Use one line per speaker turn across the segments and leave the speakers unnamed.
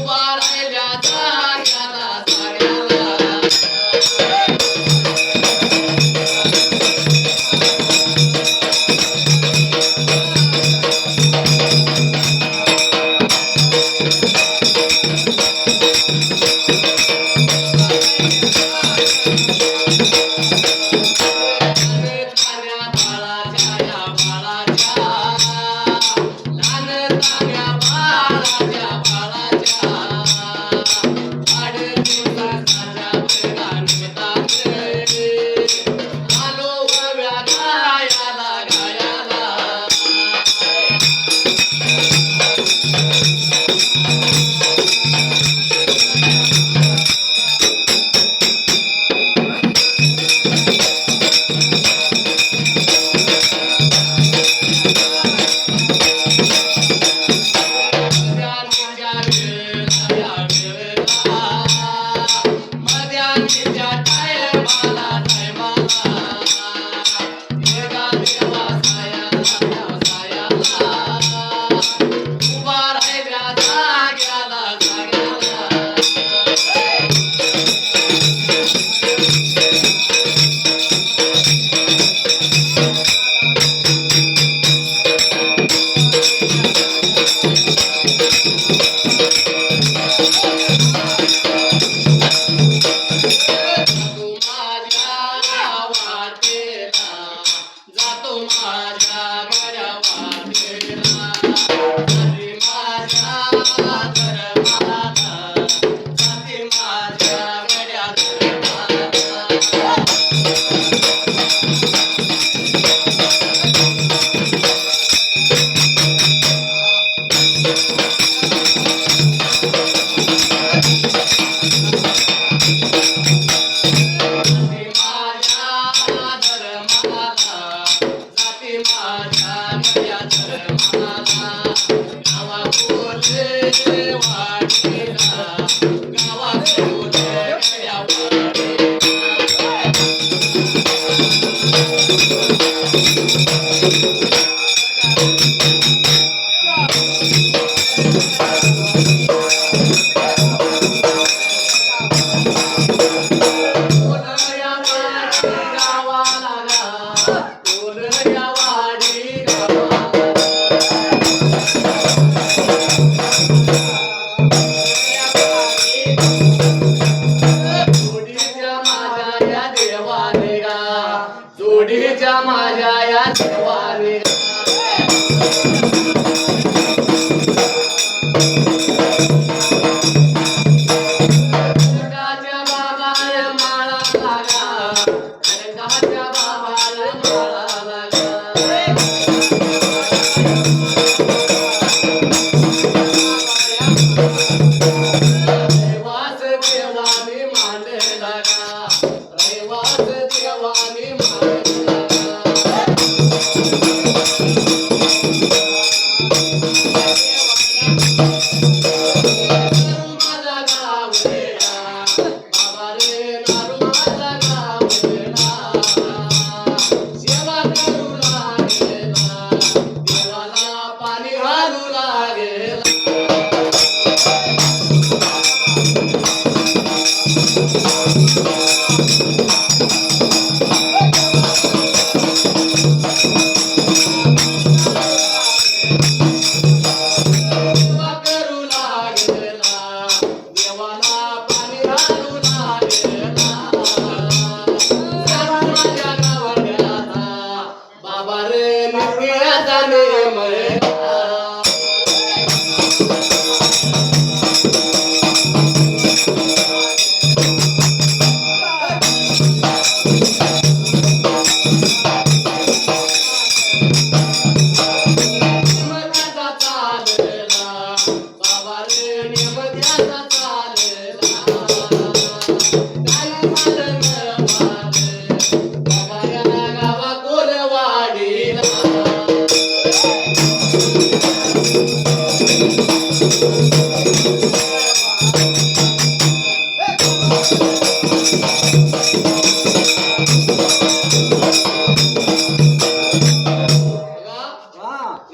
उभा राहिल्या जाग्याला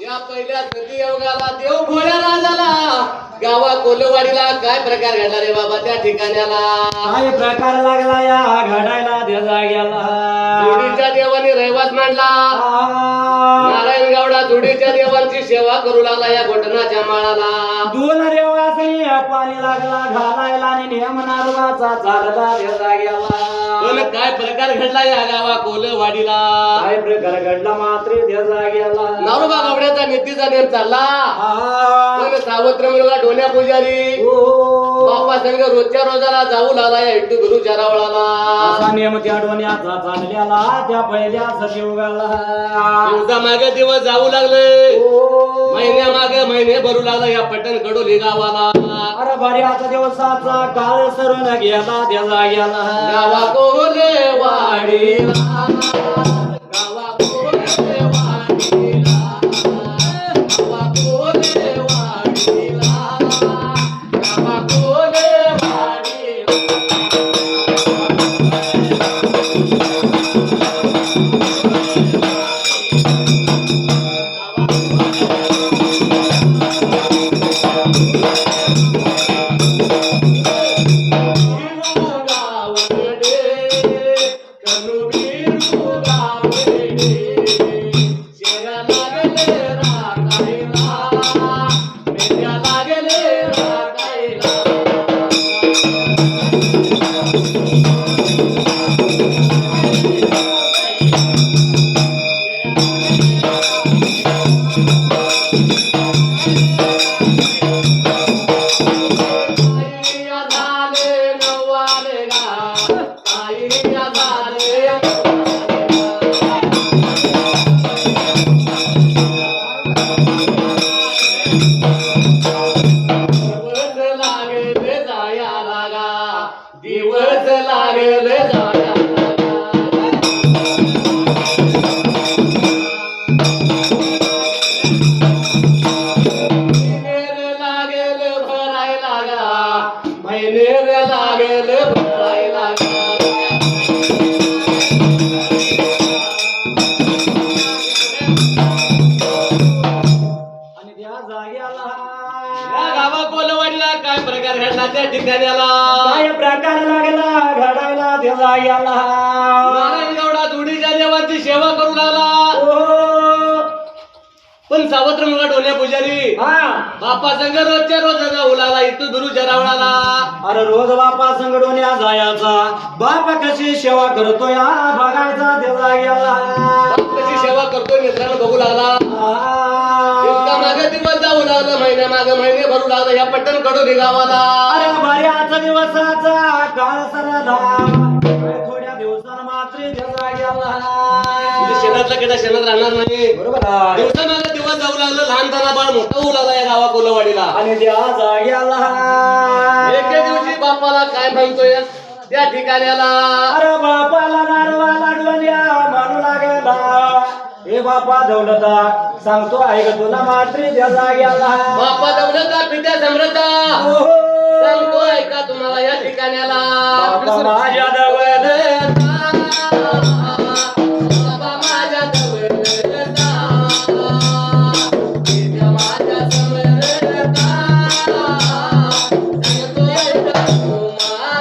या पहिल्या सतीयोगाला देव भोळ्या राजाला गावा कोलवाडीला काय प्रकार घडला रे बाबा त्या ठिकाण्याला?
काय प्रकार लागला या घडायला त्या जाग्याला?
जोडीच्या देवाने रहिवास मांडला. नारायण गावडा जोडीच्या देवांची सेवा करू लागला या घोटनाच्या माळाला.
दोन रेवासनी पाणी लागला घालायला आणि नियम नारवाचा चालला त्या जाग्याला.
पण काय प्रकार घडला या गावा कोलवाडीला?
काय प्रकार घडला मात्र त्या जाग्याला?
नारोबा गावड्याचा नीतीचा नेम चालला. पण सावत्र मुलगा डोन्या पुजारी बाप्पा संघ रोजच्या रोजाला जाऊ लागला या इट्टू गुरु जरावळाला.
असा नियम त्या डोन्याचा चालल्याला त्या पहिल्या सतयुगाला.
दिवसा मागे दिवस जाऊ लागले, महिन्या मागे महिने भरू लागला या पटण कडोली गावाला.
अरे बऱ्याच दिवसाचा काळ सरून गेला त्या जाग्याला.
गावा कोलेवाडीला, गावा कोलेवाडीला, गावा कोलेवाडीला, गावा कोलेवाडीला. दिवस लागले जाया लागेल भराय लागा, महिनेर लागेल भराय लागा.
आणि त्या जाग्याला
या गावा कोलवाडीला काय प्रकार घडला त्या ठिकाण्याला?
काय प्रकार लागला घडायला त्या जाग्याला.
नारायण गावडा जोडीच्या देवांची सेवा करू लागला. पण सावत्र मुलगा डोन्या पुजारी बाप्पा संघ रोजच्या रोज जाऊ लागला इथं गुरु जरावळाला.
अरे रोज बापा संगडोन्या जायचा. बापा कशी सेवा करतो या बघायचा त्या जाग्याला.
कशी सेवा करतोय मित्रांनो बघू लागला. इतका मागे दिवस जाऊ लागला, महिन्या मागे महिने भरू लागला या पट्टण कडोली गावाला.
अरे बऱ्याच दिवसाचा काळ सरला, थोड्या दिवसानं मात्र त्या जाग्याला.
शेणातला किडा शेणात राहणार नाही.
बरोबर आहे.
दिवसा मागे दिवस जाऊ लागलं, लहानपणा बाळ मोठा होऊ लागला या गावा कोलवाडीला.
आणि त्या जाग्याला
एके दिवशी बापाला काय म्हणतोय त्या ठिकाण्याला?
अरे बापाला नारवा लाडवल्या म्हणू लागला. हे बापा दौलता सांगतो ऐक तुला मात्र त्या जाग्याला.
बापा दौलता पित्या समृद्धा सांगतो ऐका तुम्हाला या ठिकाण्याला.
बापा माझ्या दौलता,
बाबा माझ्या दौलता, पित्या माझ्या समृद्धा सांगतो ऐका तुम्हाला.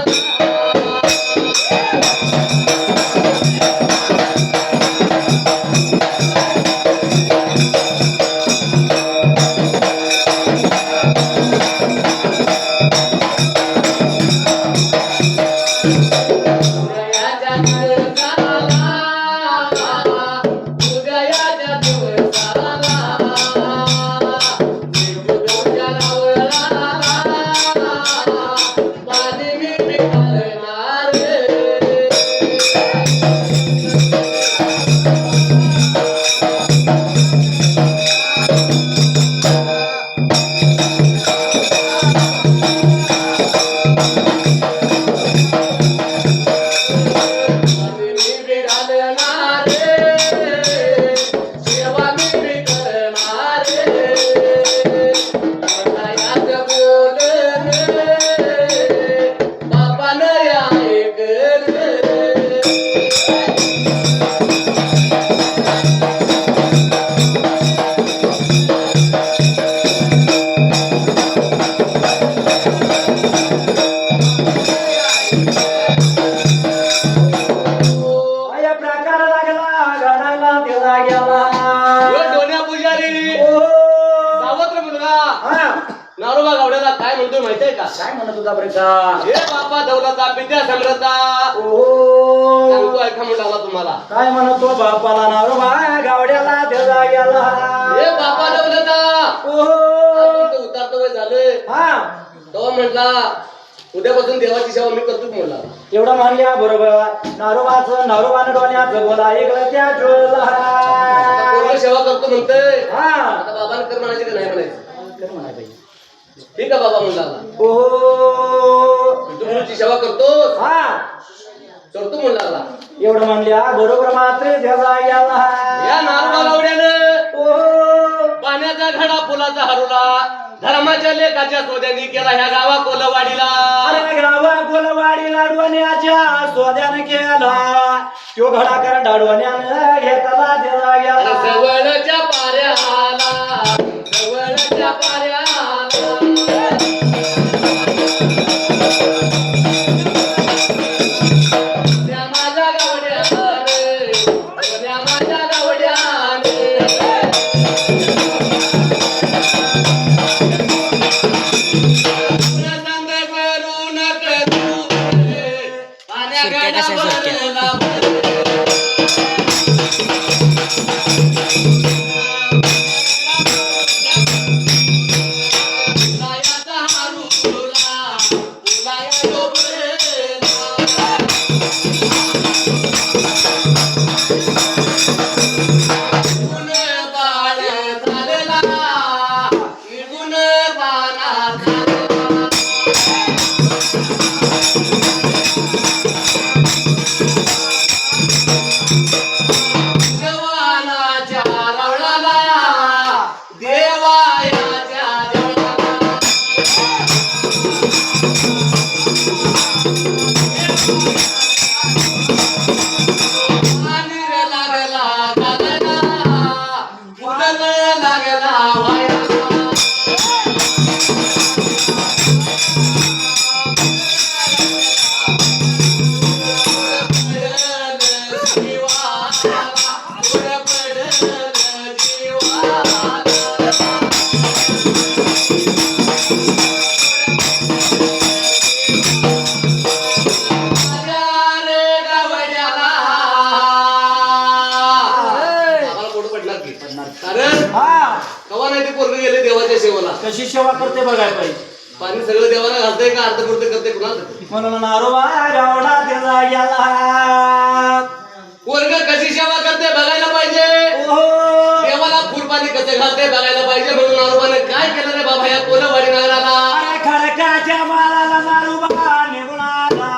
म्हणता
हे बापा दौलता विद्या समृद्धा
ओ
सांगतो ऐका म्हणला तुम्हाला
काय म्हणतो बापाला नारोबा गावड्याला त्या जाग्याला
हे बापा दौलता
ओ
तुमचं उतारतं वय झालं
हा
तेव्हा म्हटला उद्यापासून देवाची सेवा मी करतो म्हणला
एवढं म्हणल्या बरोबर नारोबानं डोण्याचं बोला ऐकलं त्या चोला
पूर्ण सेवा करतो म्हणतोय
हा
आता बाबांना कर म्हणायचे का नाही म्हणायचं
कर म्हणाय पाहिजे
ठीक आहे बाबा म्हणला
ओ
तू गुरुची सेवा करतो
हा
करतो म्हणला
एवढं म्हणल्या बरोबर मात्र त्या जाग्याला
या नारबा लावड्यानं
ओ
पाण्याचा घडा फुलाचा हरुला धर्माच्या लेखाच्या सोद्यानी केला ह्या गावा कोलवाडीला
अरे गावा गोलवाडी लाडवण्याच्या सोद्यानं केला तो घडा कर डाडवण्यानं घेतला त्या जाग्याला
जवळच्या पाऱ्याला जवळच्या पाऱ्याला त्या माझ्या गावड्याने त्या माझ्या गावड्याने
कशी सेवा करते बघाय पाहिजे
पाणी सगळं देवाला घालतंय का अर्थपूर्त करते कुणाला
म्हणून नारोबा गावडा त्या जाग्याला
वर्ग कशी सेवा करते बघायला पाहिजे देवाला फूल पाणी कसं घालते बघायला पाहिजे म्हणून नारोबाने काय केलं रे बाबा या कोलवाडी नगराला
अरे खडकाच्या मालाला नारोबा निघून आला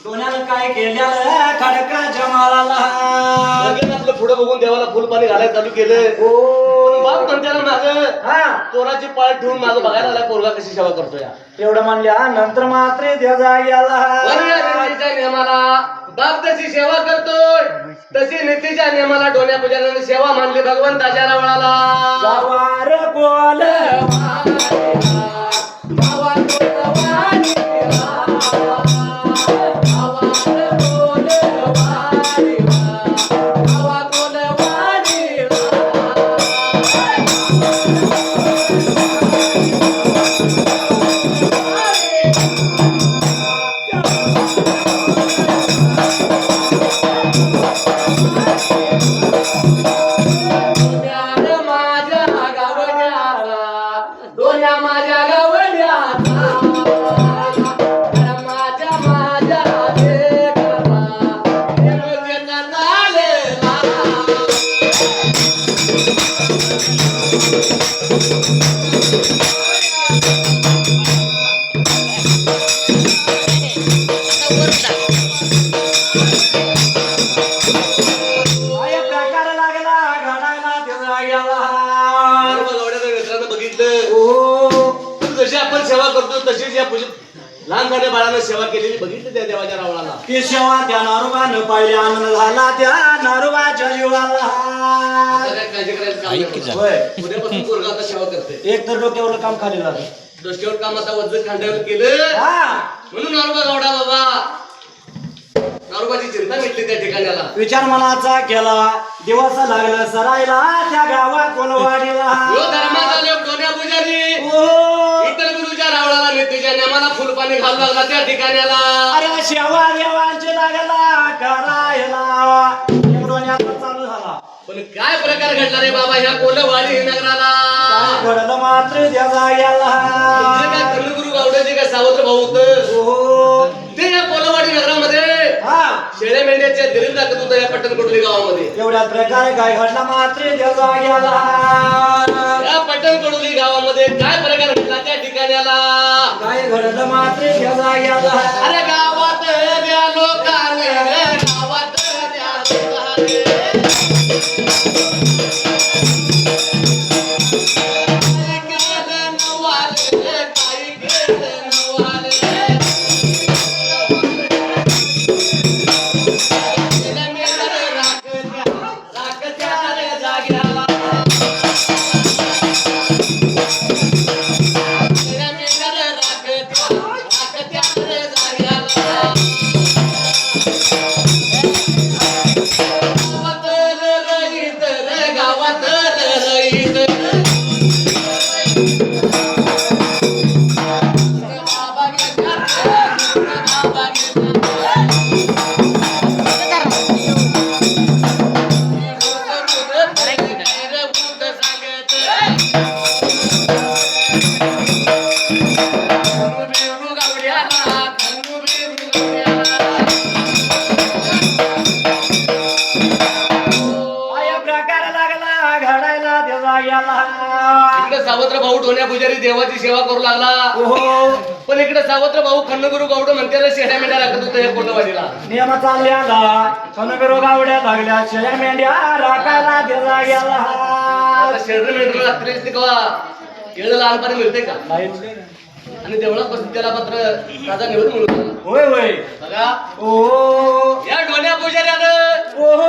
दोन्यानं काय केलं खडकाच्या मालाला
आपलं पुढे बघून देवाला फुल पाणी घालायला चालू केलं बाप म्हणते ना माझं चोराची पाळ ठेवून माझं बघायला आला पोरगा कशी सेवा करतोय
एवढं म्हणल्या नंतर मात्र त्या जाग्याला
नीतीच्या नियमाला बाप तशी सेवा करतोय तशी नीतीच्या नियमाला डोण्या पूजनाने सेवा मानली भगवंताच्या नावाला
गावार कोल
लहानपणी बाळानं सेवा केलेली बघितली त्या देवाच्या रावणाला
ती सेवा त्या नारोबानं पाहिजे आनंद झाला त्या नारोबाच्या जीवाला
काळजी करायचं काम उद्यापासून पोरगा आता सेवा करते
एक तर डोक्यावर काम खाली लागलं
डोक्यावर काम आता वजन खांद्यावर केलं म्हणून नारोबा गावडा बाबा नारोबाची चिंता मिटली त्या ठिकाणाला
विचार मनाचा केला दिवस लागला सरायला त्या गावात कोलवाडीला
धर्माचा लोक डोन्या पुजारी इतर गुरुच्या रावळाला नेतीच्या नेमाला फुलपाणी घालू लागला त्या ठिकाण्याला.
अरे शेवा देवांची लागला करायला एवढ्याचा चालू झाला.
पण काय प्रकार घडला रे बाबा ह्या कोलवाडी नगराला?
काय घडलं मात्र त्या जाग्याला.
तुझे काय कन्नगुरु गावड्याचे काय सावत्र भाऊ होतं
हो
ते या कोलवाडी नगरामध्ये
हा
शेळ्या मेंढ्याच्या दिरीत दाखवत होतं या पट्टणकोडली गावामध्ये.
एवढ्या प्रकारे काय घडलं मात्र त्या जाग्याला.
या पट्टणकोडली गावामध्ये काय प्रकार घडला त्या ठिकाण्याला?
काय घडलं मात्र त्या जाग्याला.
अरे गावात द्या लोकांनी गावात द्या लोकांनी. इकडे सावत्र भाऊ ढोण्या पुजारी देवाची सेवा करू लागला. पण इकडे सावत्र भाऊ खंडगुरु गावड म्हणते शेळ्या मेंढ्या राखत होतं या कोलवाडीला.
नियम चालल्याला कनगरो गावड्या लागल्या शेळ्या मेंढ्या राखायला दिला गेला.
आता शेळ्या मेंढ्या रात्री असते का केळ लहानपणी मिळते का? आणि देवळात बसून त्याला मात्र ताजा निवड मिळून
होय होय
बघा.
ओ
या ढोण्या पुजाऱ्यानं
ओहो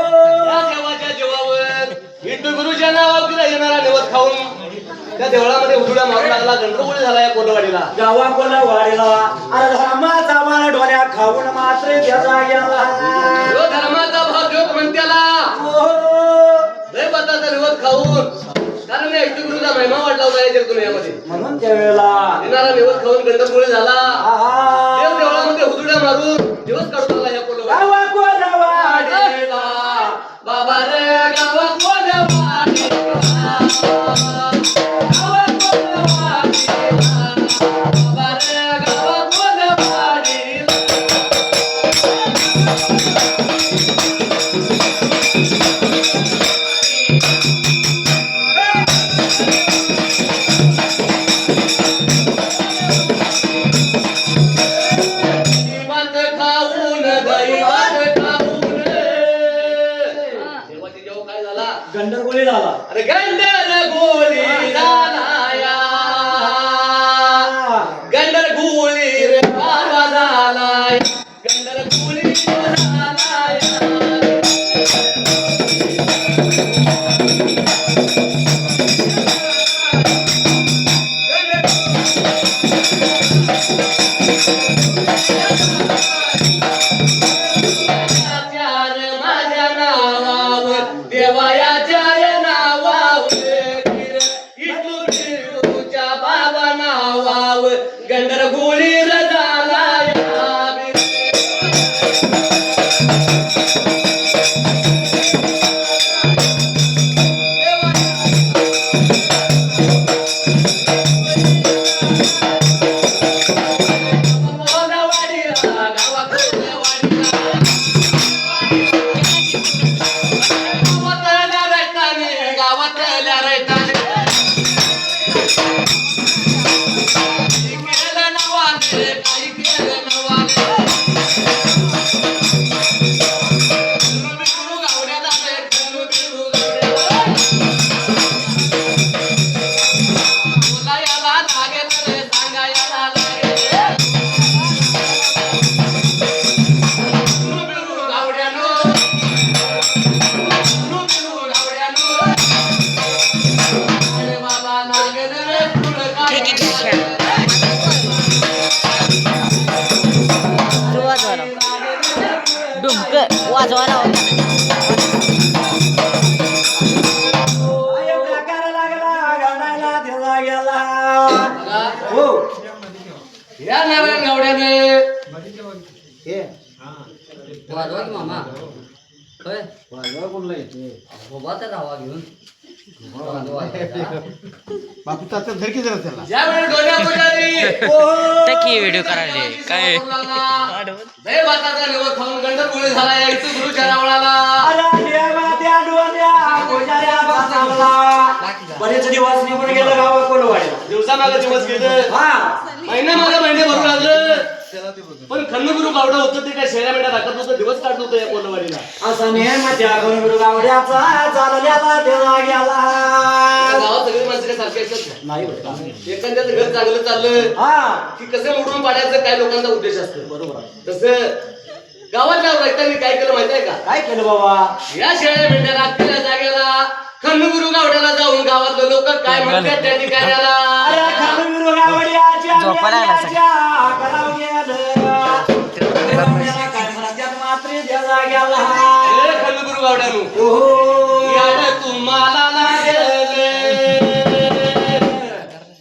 या देवाच्या जीवावर विठू गुरुच्या नावावर तिला येणारा निवद खाऊन त्या देवळामध्ये उडुड्या मारू लागला. गंडगोळी झाला या कोलवाडीला.
गावा कोलवाडीला अरे धर्माचा माल डोल्या खाऊन मात्र त्याचा गेला.
जो धर्माचा भाव जोक म्हणत्याला दैवताचा निवद खाऊन कारण या विठू गुरुचा महिमा वाढला होता या जगदुनियामध्ये.
म्हणून त्यावेळेला
येणारा निवद खाऊन गंडगोळी झाला.
आहा.
देव देवळामध्ये उडुड्या मारून दिवस काढू लागला या कोलवाडीला.
गावा कोलवाडीला
बाबा रे गावा कोलवाडीला. गावा कोलवाडीला. बाबा रे गावा कोलवाडीला. दैवात खाऊन दैवात खाऊन देवाची जेव्हा काय झाला
गंडरगोळी झाला.
अरे गंडर गोळी झाला या गंडर गोळी रे बाबा झाला गंडर गोळी झाला या. माझ्या नावावर देवाच्या नावावर इटूच्या बाबा नावावर गंडर गोळी झाला
वाजवायला होता
प्रकार लागला गाडायला दिला गेला. हो
सांगे
वाजवा की मामा होय
वाजवा कोणला येते
उभा तर राहावा घेऊन
बापू तात्या धर की जरा त्याला
ज्यावेळी डोल्या पुजारी
टकी व्हिडिओ करायले काय
दही भाताचा निवड खाऊन गंडरगुळी झाला या इथं गुरु चरावळाला
बरेच दिवस निघून गेलं गावा कोलवाडीला
दिवसामागे दिवस गेलं महिन्यामागे महिने भरू लागलं पण खंडगुरु गावडा होतं ते काय शेऱ्या मेंढ्या राखत होतं दिवस काढत होतं या कोलवाडीला
असा नेम त्या खंडगुरु गावड्याचा चालल्याला देवा गेला
गावात सगळी माणसं काय सारखी असतात का?
नाही बरं का?
एखाद्याचं घर चांगलं चाललं
हा
की कसं मोडून पाडायचं काय लोकांचा उद्देश असतो
बरोबर आहे.
तसं गावातल्या रैतांनी काय केलं माहिती आहे का
काय केलं बाबा
या शेळ्या मेंढ्या रात्रीच्या जागेला खंडगुरु गावड्याला जाऊन गावातले लोक काय म्हणतात त्या ठिकाणाला
अरे खंडगुरु गावड्याच्या
झोपायला आला सगळं.
गेल्या, करावं गेलं. काय म्हणतात मात्री देवा गेला
हे खंडगुरु गावड्यानु
ओहो.
याड तुम्हाला लागले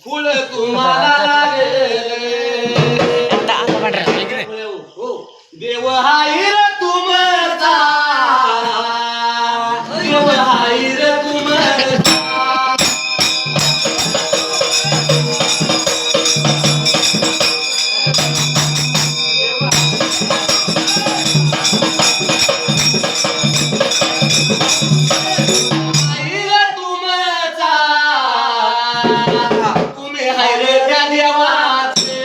फुल तुम्हाला लागले हो. देव हाईर तुमचा देव हाईर तुमचा हाईर तुमचा तुम्ही हाईर त्या देवाचे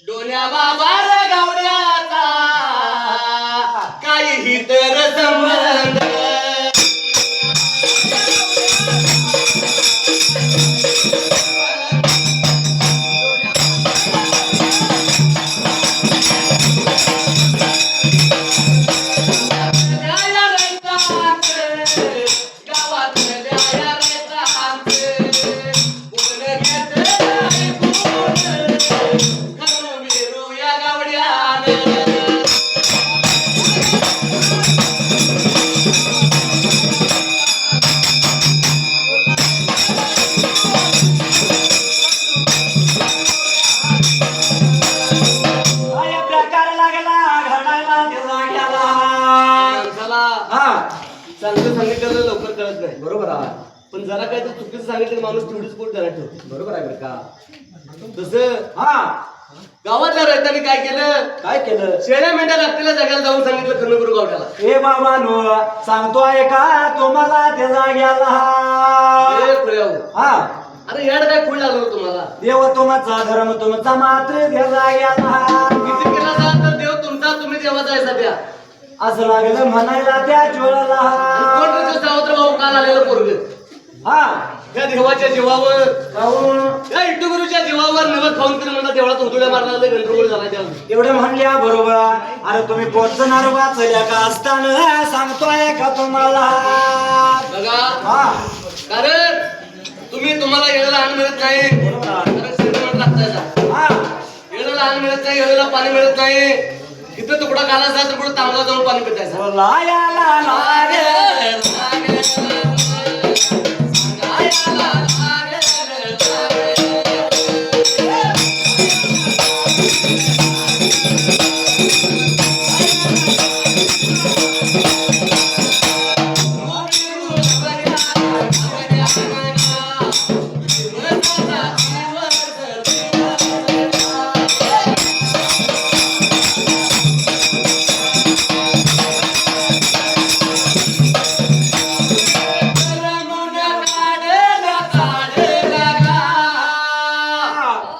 डोल्या बाबार गावड्याचा काही तर संबंध न्याया रैतांचे, गावातले न्याया रैतांचे, कोण घेते ऐकून, खरं विरू या गावड्याने.
अरे प्रकार लागला घडायला देवा गेला
माणसाला
हा
चांगलं सांगितलेलं लवकर कळत नाही
बरोबर आहे
पण जरा काय तर चुकीचं सांगितलं माणूस तेवढीच पोट जरा ठेवतो
बरोबर आहे बरं का
तसं
हा
गावातल्या रैतांनी काय केलं
काय केलं
शेळ्या मेंढ्या लागलेल्या जागेला जाऊन सांगितलं खंडगुरु गावड्याला
ए बाबा नो सांगतो ऐका तुम्हाला त्याचा गेला
ए खुळ्याहो.
हा
अरे याड काय खुळ लागलो तुम्हाला
देव तुमचा धर्म तुमचा मात्र त्याचा गेला
किती केला जा तर देव तुमचा तुम्ही देवाचा आहे सध्या
असं लागलं म्हणायला त्या चोळला
कोण सावत्र भाऊ काल आलेलं पोरग
हा
त्या देवाच्या जीवावर
काहून
त्या इटुगुरूच्या जीवावर नवत खाऊन तरी म्हणता देवळात उतुड्या मारला गंडगोळ झाला त्या
एवढे म्हणल्या बरोबर अरे तुम्ही पोचणार वाचल्या का असताना सांगतोय का तुम्हाला
बघा
हा
कारण तुम्हाला येळं लहान मिळत नाही
बरोबर आहे.
कारण श्रीमंत लागताय
हा
येळं लहान मिळत नाही येळेला पाणी मिळत नाही इथं तुकडा काढायचा तर पुढे तांबला जाऊन पाणी पितायचं
बोलायला लागेल.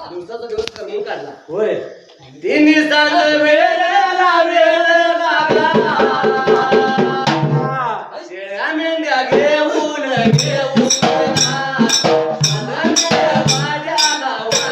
दिवसाचा दिवस करून काढला
होय
तिन्ही सांग वेळेला वेळ लागला शेळ्या मेंढ्या घेऊन घेऊन वाड्याला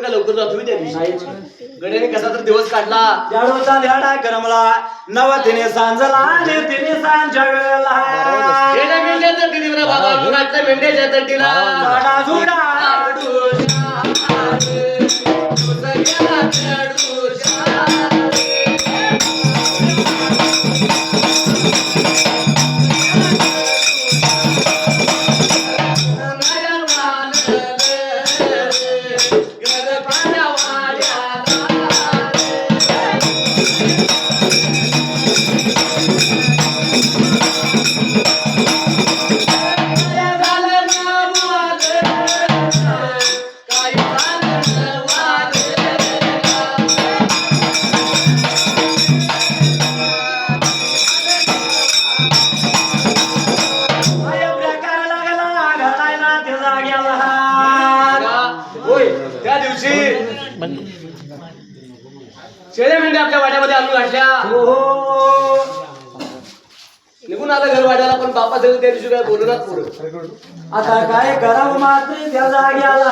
का लवकर जातो त्या दिवशी
नाहीच.
गड्याने कसा तर दिवस काढला
त्याडूचा ध्याडा करमला नवतीने सांजला आणि तिने सांच्या वेळेला
येण्या मेंढ्याचं टिरीवर बाबा मुलाच्या मेंढ्याच्या तटीला
झाडा झुडा
होय त्या दिवशी शेळ्या मेंढ्या आपल्या वाड्यामध्ये आणून घातल्या निघून आलं घर वाड्याला पण बापा सगळं त्या दिवशी काय बोलणार पुढं
आता काय करावं मात्र त्या जाग्याला